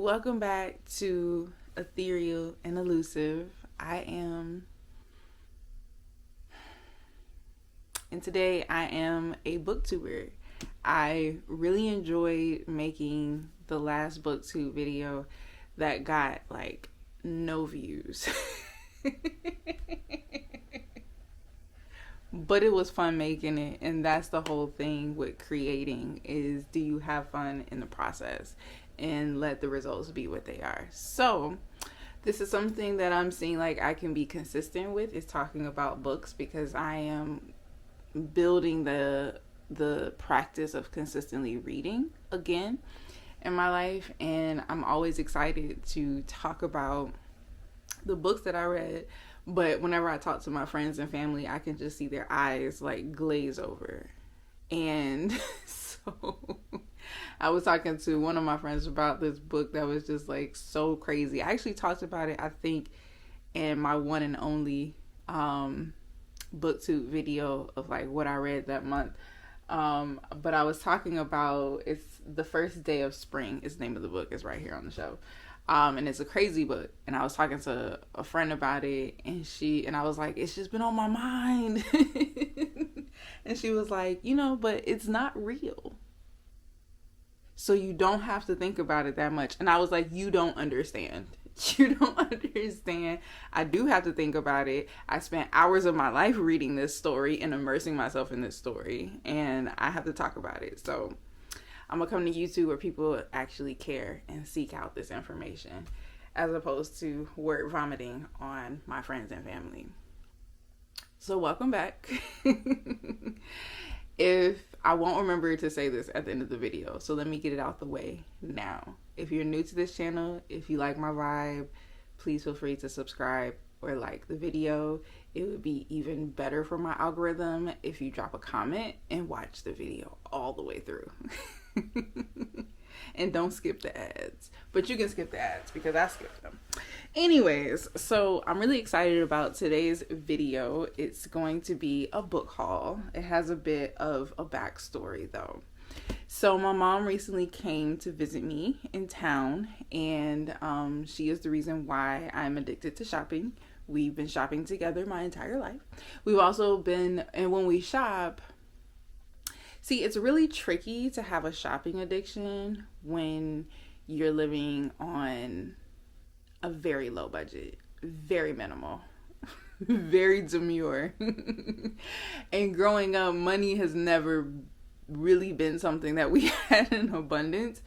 welcome back to Ethereal and Elusive. And today I am a booktuber. I really enjoyed making the last booktube video that got like no views. But it was fun making it, and that's the whole thing with creating, is do you have fun in the process and let the results be what they are. So this is something that I'm seeing like I can be consistent with, is talking about books, because I am building the practice of consistently reading again in my life, and I'm always excited to talk about the books that I read. But whenever I talk to my friends and family, I can just see their eyes like glaze over. And so I was talking to one of my friends about this book that was just like so crazy. I actually talked about it, I think, in my one and only booktube video of like what I read that month. But I was talking about, it's The First Day of Spring is the name of the book. It's right here on the shelf. And it's a crazy book. And I was talking to a friend about it, and I was like, it's just been on my mind. And she was like, but it's not real. So you don't have to think about it that much. And I was like, you don't understand. You don't understand. I do have to think about it. I spent hours of my life reading this story and immersing myself in this story, and I have to talk about it. So I'm gonna come to YouTube where people actually care and seek out this information, as opposed to word vomiting on my friends and family. So welcome back. If I won't remember to say this at the end of the video, so let me get it out the way now. If you're new to this channel, if you like my vibe, please feel free to subscribe or like the video. It would be even better for my algorithm if you drop a comment and watch the video all the way through. And don't skip the ads. But you can skip the ads because I skipped them. Anyways, so I'm really excited about today's video. It's going to be a book haul. It has a bit of a backstory though. So my mom recently came to visit me in town, and she is the reason why I'm addicted to shopping. We've been shopping together my entire life. We've also been, and when we shop, see, it's really tricky to have a shopping addiction when you're living on a very low budget, very minimal, very demure. And growing up, money has never really been something that we had in abundance.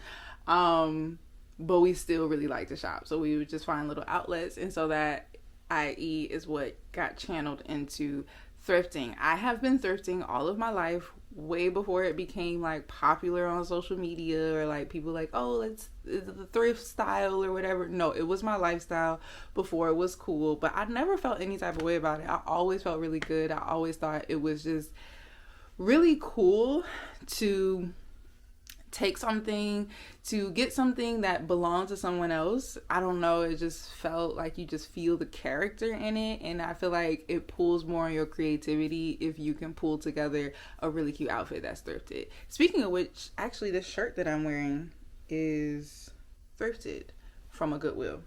But we still really like to shop. So we would just find little outlets. And so that, i.e., is what got channeled into thrifting. I have been thrifting all of my life, way before it became like popular on social media, or like people like, oh, it's the thrift style or whatever. No, it was my lifestyle before it was cool, but I never felt any type of way about it. I always felt really good. I always thought it was just really cool to take something, to get something that belonged to someone else. I don't know, it just felt like you just feel the character in it, and I feel like it pulls more on your creativity if you can pull together a really cute outfit that's thrifted. Speaking of which, actually this shirt that I'm wearing is thrifted from a Goodwill.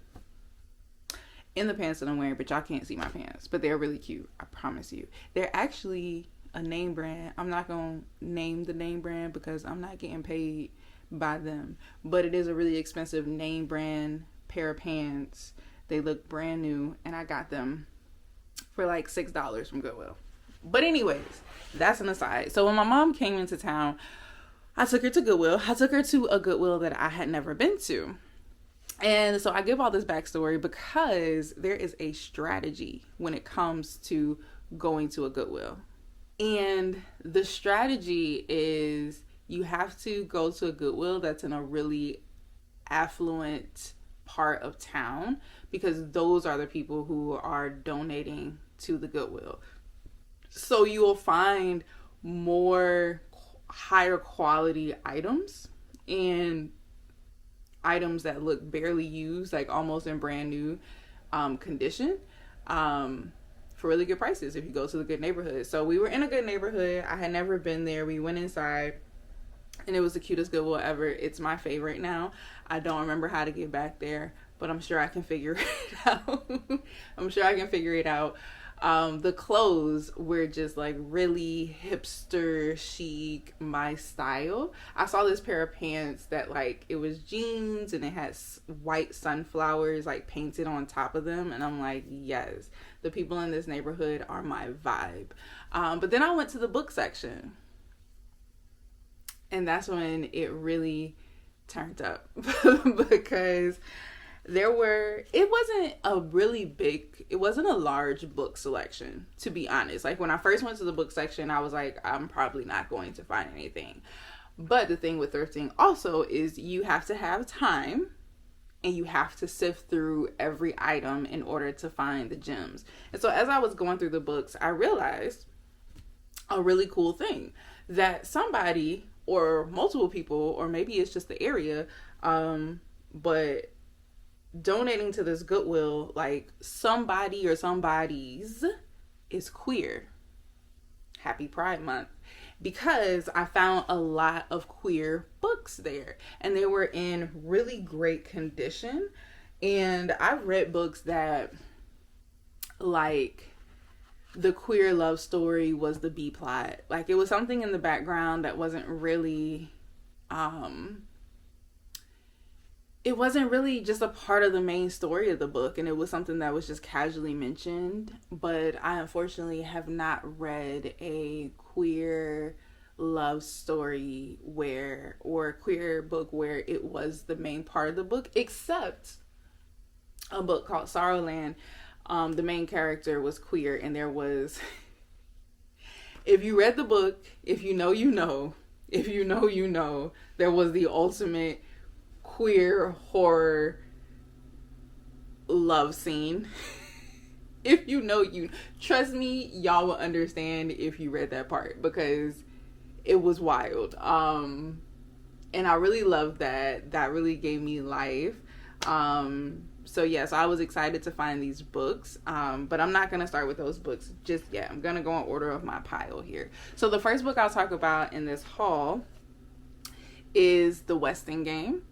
In the pants that I'm wearing, but y'all can't see my pants, but they're really cute, I promise you. They're actually a name brand. I'm not gonna name the name brand because I'm not getting paid by them, but it is a really expensive name brand pair of pants. They look brand new, and I got them for like $6 from Goodwill. But anyways, that's an aside. So when my mom came into town, I took her to Goodwill. I took her to a Goodwill that I had never been to. And so I give all this backstory because there is a strategy when it comes to going to a Goodwill. And the strategy is you have to go to a Goodwill that's in a really affluent part of town, because those are the people who are donating to the Goodwill. So you will find more higher quality items, and items that look barely used, like almost in brand new condition. For really good prices if you go to the good neighborhood. So we were in a good neighborhood. I had never been there. We went inside. and it was the cutest Goodwill ever. It's my favorite now. I don't remember how to get back there, but I'm sure I can figure it out. I'm sure I can figure it out. The clothes were just like really hipster chic, my style. I saw this pair of pants that like it was jeans and it had white sunflowers like painted on top of them, and I'm like, yes, the people in this neighborhood are my vibe. But then I went to the book section, and that's when it really turned up because it wasn't a large book selection, to be honest. Like when I first went to the book section, I was like, I'm probably not going to find anything. But the thing with thrifting also is you have to have time and you have to sift through every item in order to find the gems. And so as I was going through the books, I realized a really cool thing, that somebody or multiple people, or maybe it's just the area, but donating to this Goodwill, like somebody or somebody's is queer. Happy Pride Month. Because I found a lot of queer books there, and they were in really great condition. And I've read books that, like, the queer love story was the B plot. Like, it was something in the background that wasn't really it wasn't really just a part of the main story of the book, and it was something that was just casually mentioned. But I unfortunately have not read a queer love story or a queer book where it was the main part of the book, except a book called Sorrowland. The main character was queer, and there was, if you read the book, if you know, you know, if you know, you know, there was the ultimate queer horror love scene. If you know, you trust me, y'all will understand if you read that part, because it was wild. And I really loved that really gave me life. So yes, I was excited to find these books, but I'm not gonna start with those books just yet. I'm gonna go in order of my pile here. So the first book I'll talk about in this haul is The Westing Game.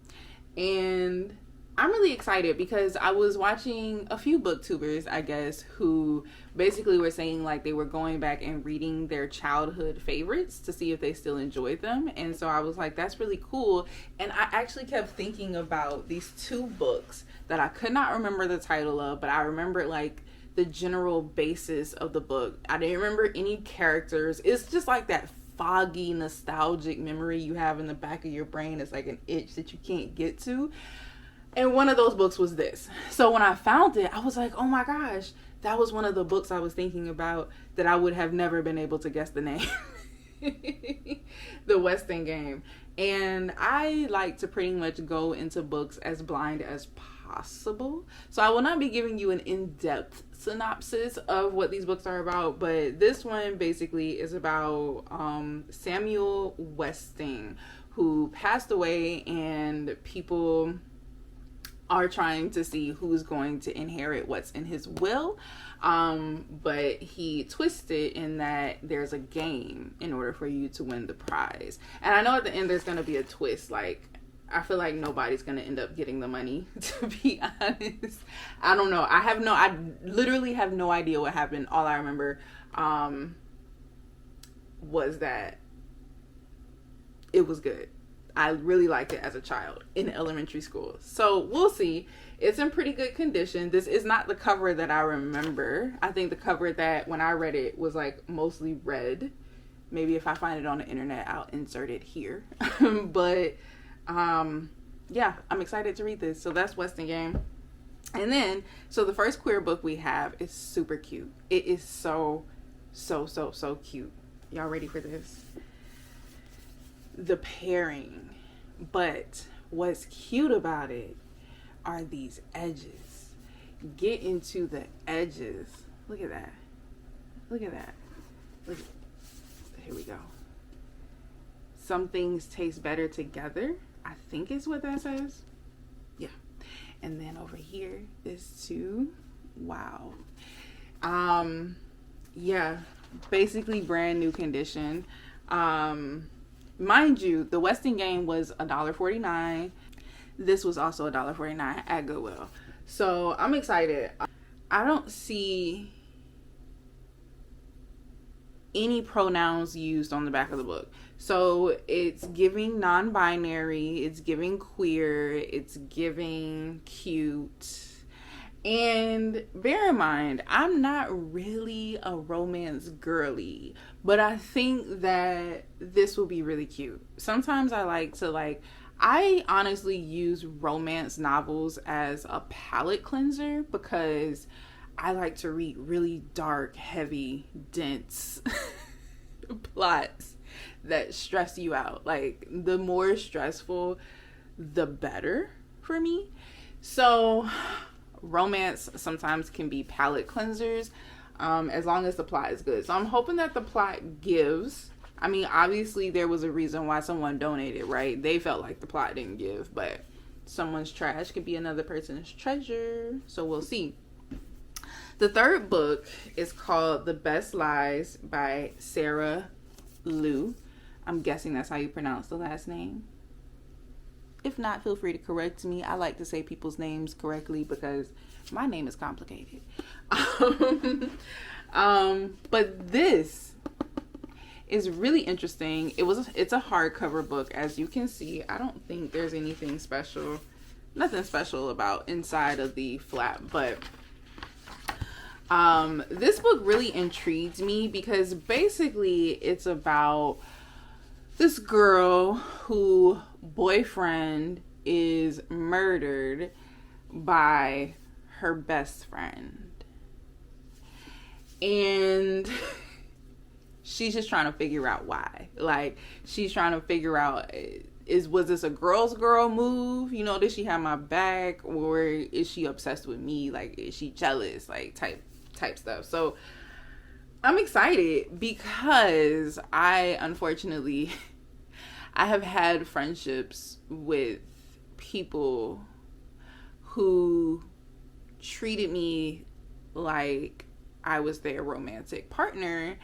And I'm really excited because I was watching a few booktubers, I guess, who basically were saying like they were going back and reading their childhood favorites to see if they still enjoyed them. And so I was like, that's really cool. And I actually kept thinking about these two books that I could not remember the title of, but I remember like the general basis of the book. I didn't remember any characters. It's just like that foggy, nostalgic memory you have in the back of your brain. It's like an itch that you can't get to. And one of those books was this. So when I found it, I was like, oh my gosh, that was one of the books I was thinking about that I would have never been able to guess the name. The Westing Game. And I like to pretty much go into books as blind as possible. So I will not be giving you an in-depth synopsis of what these books are about, but this one basically is about Samuel Westing, who passed away, and people are trying to see who's going to inherit what's in his will. But he twisted in that there's a game in order for you to win the prize. And I know at the end there's going to be a twist. Like, I feel like nobody's going to end up getting the money, to be honest. I don't know. I literally have no idea what happened. All I remember was that it was good. I really liked it as a child in elementary school. So we'll see. It's in pretty good condition. This is not the cover that I remember. I think the cover that when I read it was like mostly red. Maybe if I find it on the internet, I'll insert it here. But yeah, I'm excited to read this. So that's Westing Game. And then, so the first queer book we have is super cute. It is so cute. Y'all ready for this? The pairing. But what's cute about it are these edges. Get into the edges. Look at that. Look at that. Look at, here we go. Some things taste better together, I think is what that says. Yeah. And then over here is two. Wow. Yeah, basically brand new condition. Mind you, the Westingate was $1.49. This was also $1.49 at Goodwill. So I'm excited. I don't see any pronouns used on the back of the book. So it's giving non-binary, it's giving queer, it's giving cute. And bear in mind, I'm not really a romance girly, but I think that this will be really cute. Sometimes I honestly use romance novels as a palate cleanser because I like to read really dark, heavy, dense plots that stress you out. Like, the more stressful, the better for me. So romance sometimes can be palate cleansers, as long as the plot is good. So I'm hoping that the plot gives. I mean, obviously there was a reason why someone donated, right? They felt like the plot didn't give, but someone's trash could be another person's treasure. So we'll see. The third book is called The Best Lies by Sarah Liu. I'm guessing that's how you pronounce the last name. If not, feel free to correct me. I like to say people's names correctly because my name is complicated. But this is really interesting. It's a hardcover book, as you can see. I don't think there's anything special, nothing special about inside of the flap, but this book really intrigued me because basically it's about this girl who boyfriend is murdered by her best friend, and she's just trying to figure out why. Like, she's trying to figure out, was this a girl's girl move? You know, did she have my back, or is she obsessed with me? Like, is she jealous? Like, type stuff. So I'm excited because I have had friendships with people who treated me like I was their romantic partner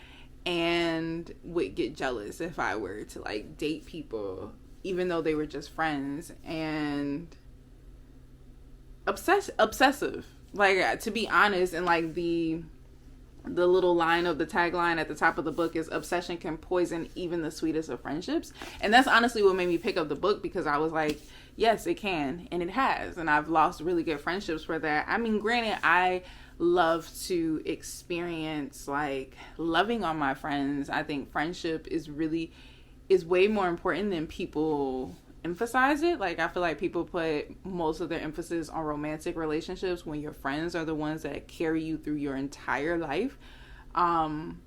and would get jealous if I were to like date people, even though they were just friends, and obsessive. Like, to be honest, and like the little line of the tagline at the top of the book is, obsession can poison even the sweetest of friendships. And that's honestly what made me pick up the book, because I was like, yes, it can, and it has. And I've lost really good friendships for that. I mean, granted, I love to experience like loving on my friends. I think friendship is way more important than people emphasize it. Like, I feel like people put most of their emphasis on romantic relationships when your friends are the ones that carry you through your entire life. And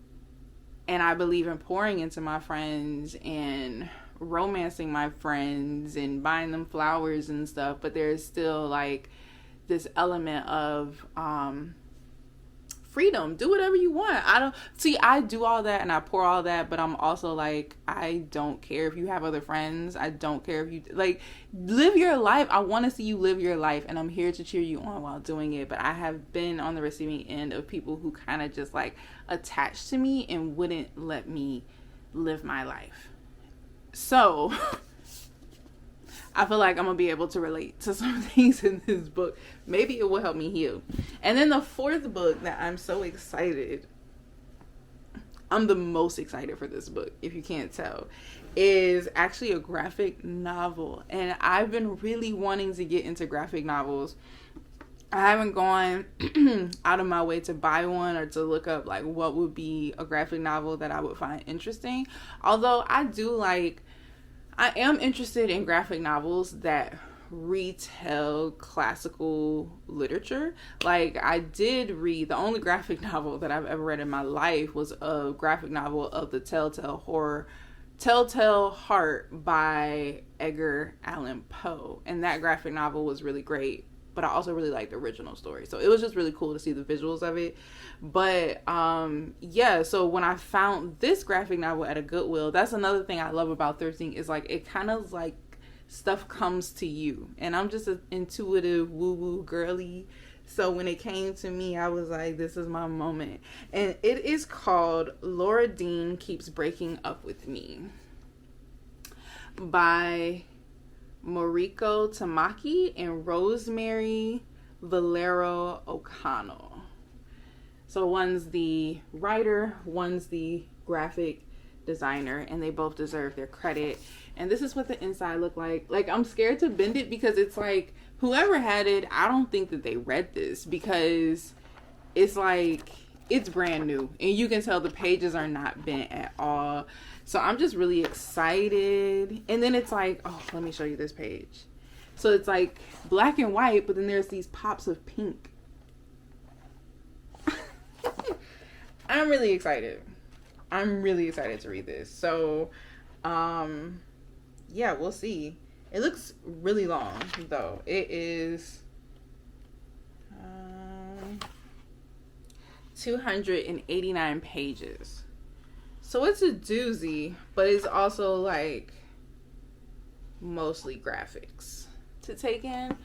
I believe in pouring into my friends and romancing my friends and buying them flowers and stuff, but there's still like this element of freedom. Do whatever you want. I do all that and I pour all that, but I'm also like, I don't care if you have other friends. I don't care if you like live your life. I want to see you live your life, and I'm here to cheer you on while doing it. But I have been on the receiving end of people who kind of just like attached to me and wouldn't let me live my life. So I feel like I'm going to be able to relate to some things in this book. Maybe it will help me heal. And then the fourth book that I'm so excited, I'm the most excited for this book, if you can't tell, is actually a graphic novel. And I've been really wanting to get into graphic novels. I haven't gone out of my way to buy one or to look up like what would be a graphic novel that I would find interesting. Although I am interested in graphic novels that retell classical literature. Like, I did read, the only graphic novel that I've ever read in my life was a graphic novel of the Telltale Heart by Edgar Allan Poe. And that graphic novel was really great, but I also really liked the original story. So it was just really cool to see the visuals of it. But yeah, so when I found this graphic novel at a Goodwill, that's another thing I love about thrifting, is like it kind of like stuff comes to you. And I'm just an intuitive woo-woo girly. So when it came to me, I was like, this is my moment. And it is called Laura Dean Keeps Breaking Up With Me. by Moriko Tamaki and Rosemary Valero O'Connell. So one's the writer, one's the graphic designer, and they both deserve their credit. And this is what the inside looked like. Like, I'm scared to bend it because it's like, whoever had it, I don't think that they read this, because it's like, it's brand new and you can tell the pages are not bent at all. So I'm just really excited. And then it's like, oh, let me show you this page. So it's like black and white, but then there's these pops of pink. I'm really excited. I'm really excited to read this. So, yeah, we'll see. It looks really long, though. It is 289 pages. So it's a doozy, but it's also like mostly graphics to take in.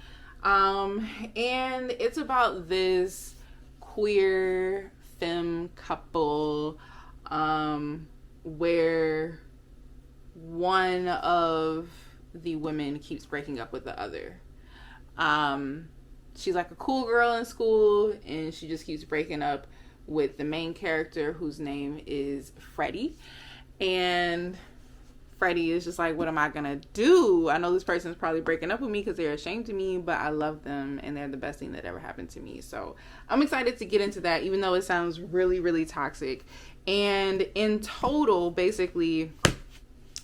And it's about this queer femme couple where one of the women keeps breaking up with the other. She's like a cool girl in school, and she just keeps breaking up with the main character, whose name is Freddie. And Freddie is just like, what am I gonna do? I know this person's probably breaking up with me because they're ashamed of me, but I love them and they're the best thing that ever happened to me. So I'm excited to get into that, even though it sounds really, really toxic. And in total, basically,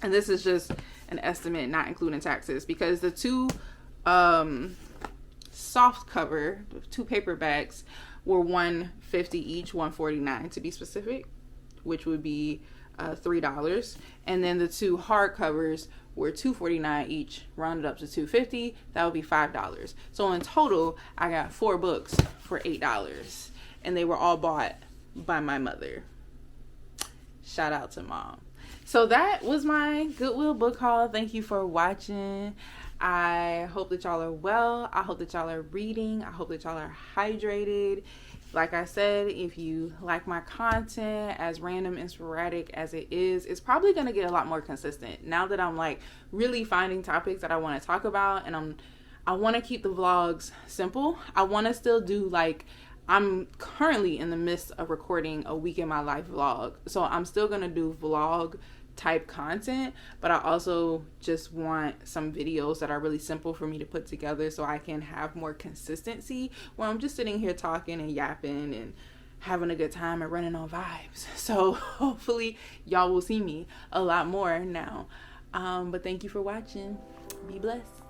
and this is just an estimate, not including taxes, because the two soft cover, the two paperbacks, were $150 each, $149 to be specific, which would be $3. And then the two hardcovers were $249 each, rounded up to $250. That would be $5. So in total, I got 4 books for $8, and they were all bought by my mother. Shout out to Mom. So that was my Goodwill book haul. Thank you for watching. I hope that y'all are well. I hope that y'all are reading. I hope that y'all are hydrated. Like I said, if you like my content, as random and sporadic as it is, it's probably going to get a lot more consistent now that I'm like really finding topics that I want to talk about. And I want to keep the vlogs simple. I want to still do, like, I'm currently in the midst of recording a week in my life vlog. So I'm still going to do vlog type content, but I also just want some videos that are really simple for me to put together so I can have more consistency where I'm just sitting here talking and yapping and having a good time and running on vibes. So hopefully y'all will see me a lot more now. But thank you for watching. Be blessed.